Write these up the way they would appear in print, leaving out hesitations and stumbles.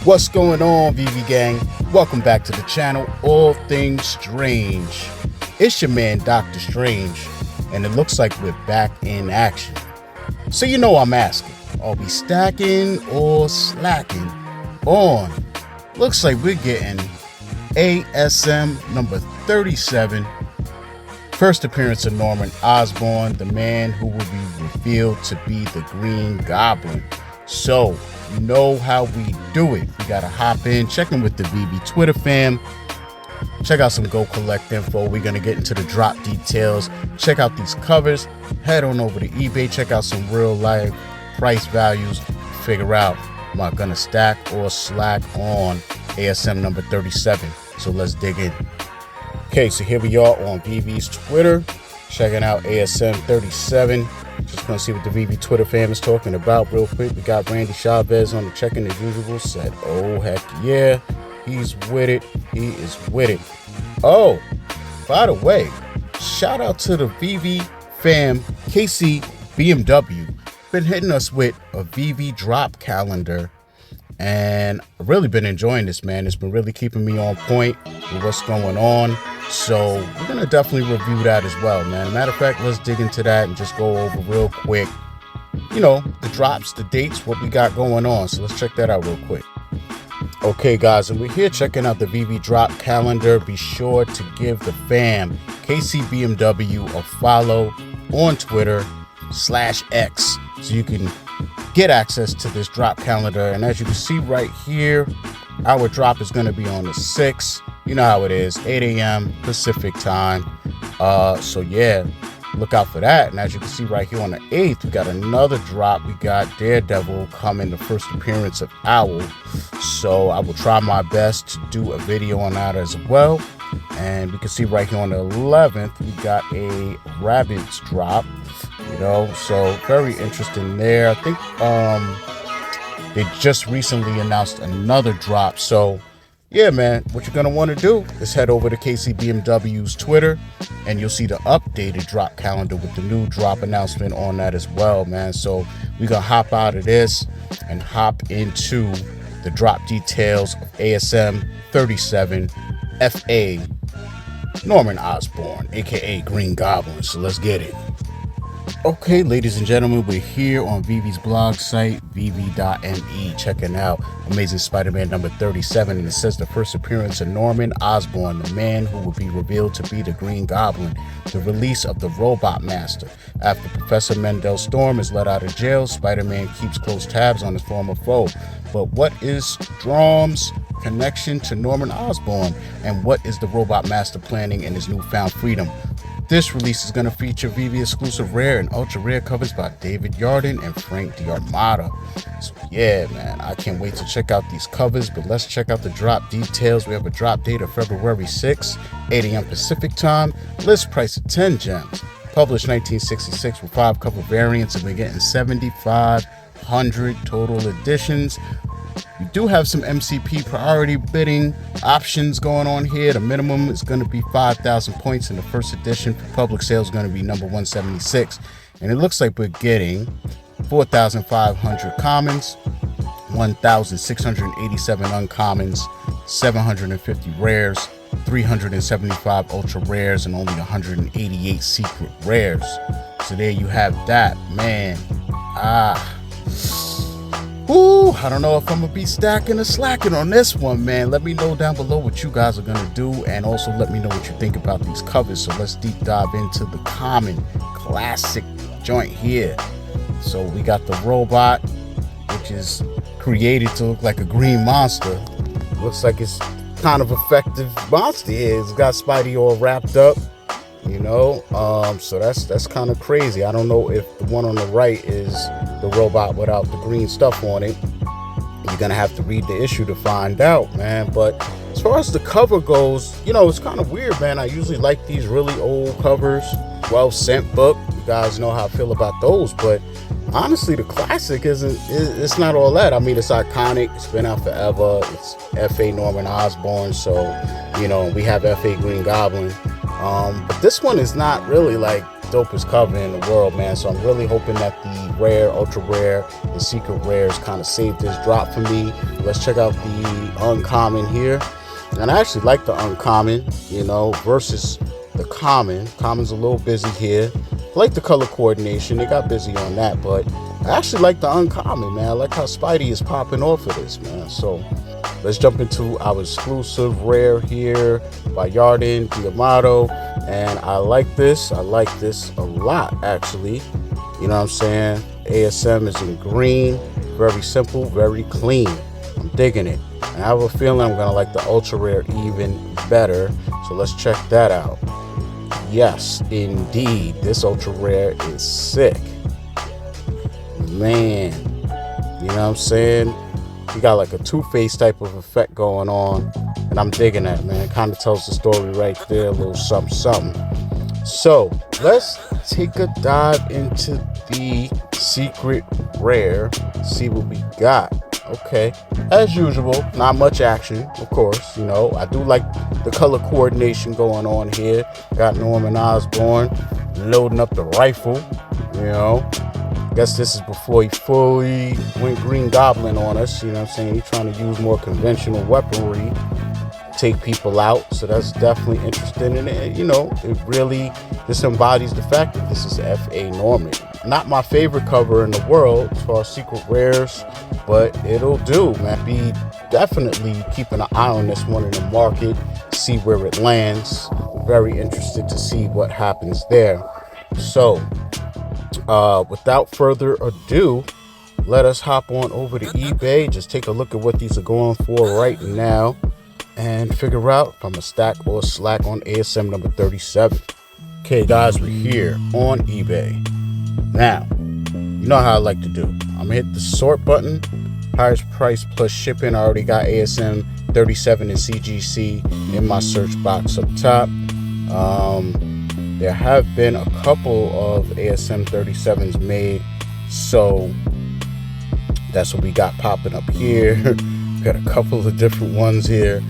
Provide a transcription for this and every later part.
What's going on, Veve gang? Welcome back to the channel, All Things Strange. It's your man, Dr. Strange, and it looks like we're back in action. So you know I'm asking, are we stacking or slacking on? Looks like we're getting ASM number 37. First appearance of Norman Osborn, the man who will be revealed to be the Green Goblin. So, you know how we do it. We gotta hop in, check in with the Veve Twitter fam. Check out some Go Collect info. We're gonna get into the drop details. Check out these covers. Head on over to eBay. Check out some real life price values. Figure out, am I gonna stack or slack on ASM number 37? So let's dig in. Okay, so here we are on Veve's Twitter, checking out ASM 37. Just gonna see what the Veve Twitter fam is talking about real quick. We got Randy Chavez on the check-in as usual. Said, oh heck yeah, he's with it. He is with it. Oh, by the way, shout out to the Veve fam, KC BMW. Been hitting us with a Veve drop calendar, and I've really been enjoying this, man. It's been really keeping me on point with what's going on. So we're gonna definitely review that as well, man. Matter of fact, let's dig into that and just go over real quick, you know, the drops, the dates, what we got going on. So let's check that out real quick. Okay, guys, and we're here checking out the Veve drop calendar. Be sure to give the fam, KC BMW, a follow on Twitter /X so you can get access to this drop calendar. And as you can see right here, our drop is going to be on the 6th. You know how it is, 8 a.m. Pacific time. So yeah, look out for that. And as you can see right here on the 8th, we got another drop. We got Daredevil coming, the first appearance of Owl. So I will try my best to do a video on that as well. And we can see right here on the 11th, we got a Rabbids drop. You know, so very interesting there. I think they just recently announced another drop. So yeah, man, what you're going to want to do is head over to KC BMW's Twitter, and you'll see the updated drop calendar with the new drop announcement on that as well, man. So we're going to hop out of this and hop into the drop details of ASM 37 FA Norman Osborn, aka Green Goblin. So let's get it. Okay, ladies and gentlemen, we're here on Veve's blog site, veve.me, checking out Amazing Spider-Man number 37, and it says the first appearance of Norman Osborn, the man who will be revealed to be the Green Goblin, the release of the Robot Master. After Professor Mendel Storm is let out of jail, Spider-Man keeps close tabs on his former foe. But what is Strom's connection to Norman Osborn, and what is the Robot Master planning in his newfound freedom? This release is going to feature Veve exclusive rare and ultra rare covers by David Yardin and Frank D'Armata. So yeah, man, I can't wait to check out these covers, but let's check out the drop details. We have a drop date of February 6th, 8 a.m. Pacific time, list price of 10 gems, published 1966 with 5 cover variants, and we're getting 7,500 total editions. We do have some MCP priority bidding options going on here. The minimum is going to be 5,000 points in the first edition. For public sale is going to be number 176. And it looks like we're getting 4,500 commons, 1,687 uncommons, 750 rares, 375 ultra rares, and only 188 secret rares. So there you have that, man. I don't know if I'm gonna be stacking or slacking on this one, man. Let me know down below what you guys are gonna do, and also let me know what you think about these covers. So let's deep dive into the common classic joint here. So we got the robot, which is created to look like a green monster. Looks like it's kind of effective monster here. It's got Spidey all wrapped up, you know. So that's kind of crazy. I don't know if the one on the right is the robot without the green stuff on it. You're gonna have to read the issue to find out, man. But as far as the cover goes, you know, it's kind of weird, man. I usually like these really old covers. 12 cent book, you guys know how I feel about those, but honestly the classic it's not all that. I mean, it's iconic, it's been out forever, it's F.A. Norman Osborn, so you know, we have F.A. Green Goblin, but this one is not really like dopest cover in the world, man. So I'm really hoping that the rare, ultra rare, and secret rares kind of save this drop for me. Let's check out the uncommon here, and I actually like the uncommon, you know, versus the common. Common's a little busy here. I like the color coordination, they got busy on that, but I actually like the uncommon, man. I like how Spidey is popping off of this, man. So let's jump into our exclusive rare here by Yarden Diamato, and I like this a lot, actually. You know what I'm saying? ASM is in green, very simple, very clean. I'm digging it, and I have a feeling I'm gonna like the ultra rare even better, so let's check that out. Yes, indeed, this ultra rare is sick, man. You know what I'm saying? You got like a Two-Face type of effect going on, and I'm digging that, man. Kind of tells the story right there, a little something something. So let's take a dive into the secret rare, see what we got. Okay, as usual, not much action, of course. You know, I do like the color coordination going on here. Got Norman Osborn loading up the rifle, you know. Guess this is before he fully went Green Goblin on us, you know what I'm saying? He's trying to use more conventional weaponry, take people out, so that's definitely interesting. And it, you know, it really just embodies the fact that this is F.A. Norman. Not my favorite cover in the world as far as secret rares, but it'll do, man. Be definitely keeping an eye on this one in the market, see where it lands. Very interested to see what happens there. So without further ado, let us hop on over to eBay, just take a look at what these are going for right now, and figure out if I'm a stack or a slack on ASM number 37. Okay guys, we're here on eBay. Now, you know how I like to do. I'm gonna hit the sort button, highest price plus shipping. I already got ASM 37 and CGC in my search box up top. There have been a couple of ASM 37s made, so that's what we got popping up here. Got a couple of different ones here,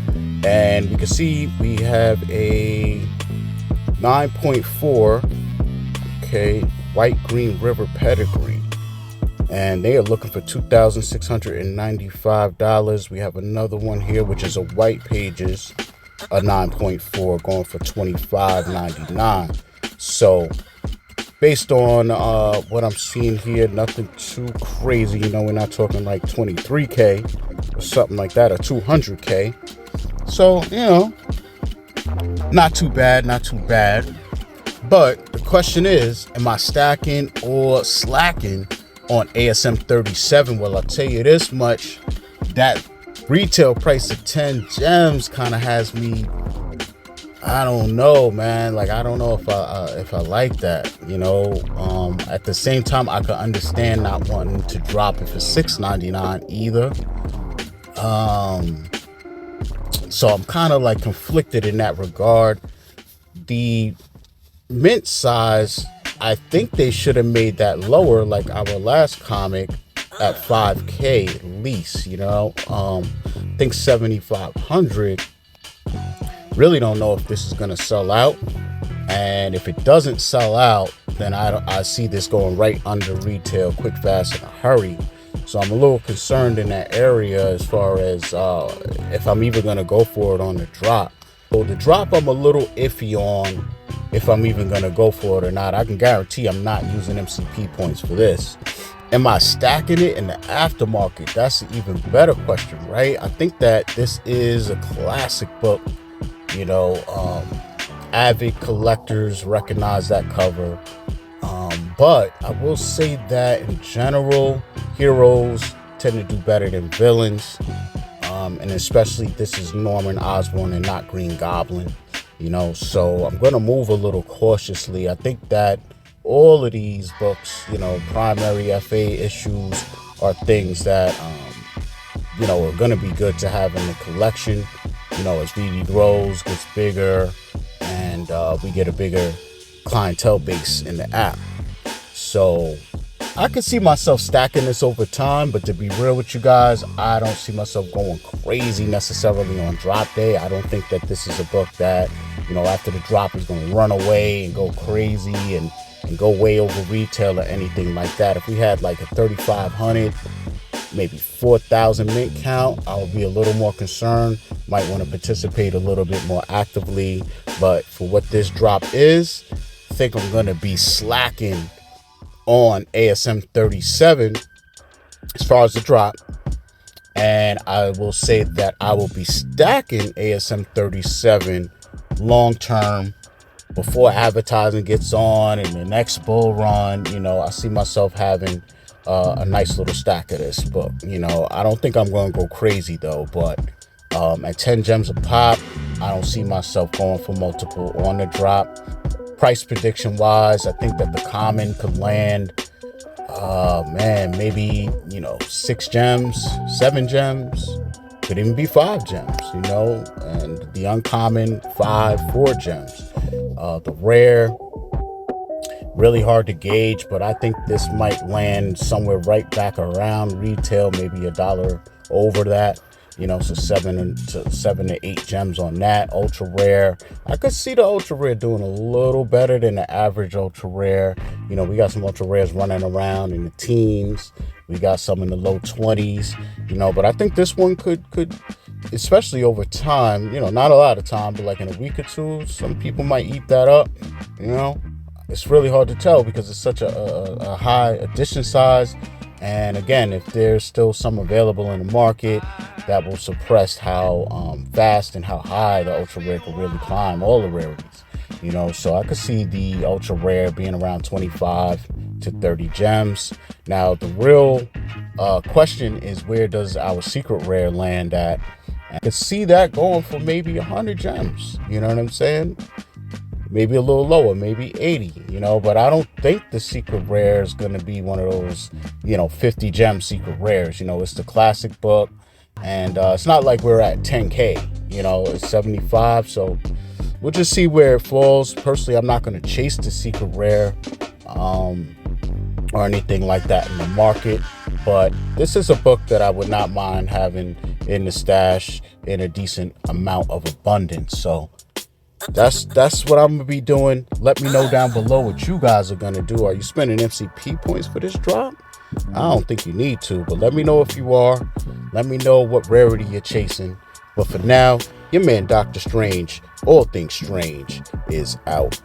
and we can see we have a 9.4, okay, white green river pedigree, and they are looking for $2,695. We have another one here which is a white pages, a 9.4, going for $25.99. So based on what I'm seeing here, nothing too crazy. You know, we're not talking like 23k or something like that, or 200k. So, you know, not too bad, not too bad. But the question is, am I stacking or slacking on ASM 37? Well, I'll tell you this much, that retail price of 10 gems kind of has me, I don't know, man. Like, I don't know if I like that, you know. At the same time, I could understand not wanting to drop if it's $6.99 either. So I'm kind of like conflicted in that regard. The mint size, I think they should have made that lower, like our last comic, at 5k at least, you know. I think 7,500. Really don't know if this is gonna sell out, and if it doesn't sell out, then I see this going right under retail quick, fast, in a hurry. So I'm a little concerned in that area as far as if I'm even gonna go for it on the drop. So the drop, I'm a little iffy on if I'm even gonna go for it or not. I can guarantee I'm not using MCP points for this. Am I stacking it in the aftermarket? That's an even better question, right? I think that this is a classic book. You know, avid collectors recognize that cover. But I will say that in general, heroes tend to do better than villains. And especially this is Norman Osborn and not Green Goblin, you know, so I'm going to move a little cautiously. I think that all of these books, you know, primary FA issues are things that you know, are going to be good to have in the collection, you know, as Veve grows, gets bigger, and we get a bigger clientele base in the app. So I could see myself stacking this over time, but to be real with you guys, I don't see myself going crazy necessarily on drop day. I don't think that this is a book that, you know, after the drop is going to run away and go crazy and go way over retail or anything like that. If we had like a 3,500, maybe 4,000 mint count, I would be a little more concerned. Might want to participate a little bit more actively. But for what this drop is, I think I'm going to be slacking on ASM 37 as far as the drop. And I will say that I will be stacking ASM 37 long term before advertising gets on and the next bull run. You know, I see myself having a nice little stack of this book. You know, I don't think I'm going to go crazy though, but at 10 gems a pop, I don't see myself going for multiple on the drop. Price prediction wise, I think that the common could land, maybe, you know, 6 gems, 7 gems, could even be 5 gems, you know, and the uncommon 4 gems. The rare, really hard to gauge, but I think this might land somewhere right back around retail, maybe $1 over that. You know, so 7 to 8 gems on that. Ultra rare, I could see the ultra rare doing a little better than the average ultra rare. You know, we got some ultra rares running around in the teens. We got some in the low 20s. You know, but I think this one could, especially over time. You know, not a lot of time, but like in a week or two, some people might eat that up. You know, it's really hard to tell because it's such a high edition size. And again, if there's still some available in the market, that will suppress how fast and how high the ultra rare could really climb all the rarities. You know, so I could see the ultra rare being around 25 to 30 gems. Now, the real question is, where does our secret rare land at? I could see that going for maybe 100 gems. You know what I'm saying? Maybe a little lower, maybe 80, you know, but I don't think the secret rare is going to be one of those, you know, 50 gem secret rares. You know, it's the classic book, and it's not like we're at 10K, you know, it's 75. So we'll just see where it falls. Personally, I'm not going to chase the secret rare or anything like that in the market, but this is a book that I would not mind having in the stash in a decent amount of abundance. So that's what I'm gonna be doing. Let me know down below what you guys are gonna do. Are you spending MCP points for this drop? I don't think you need to, but let me know if you are. Let me know what rarity you're chasing. But for now, your man Dr. Strange, all things strange, is out.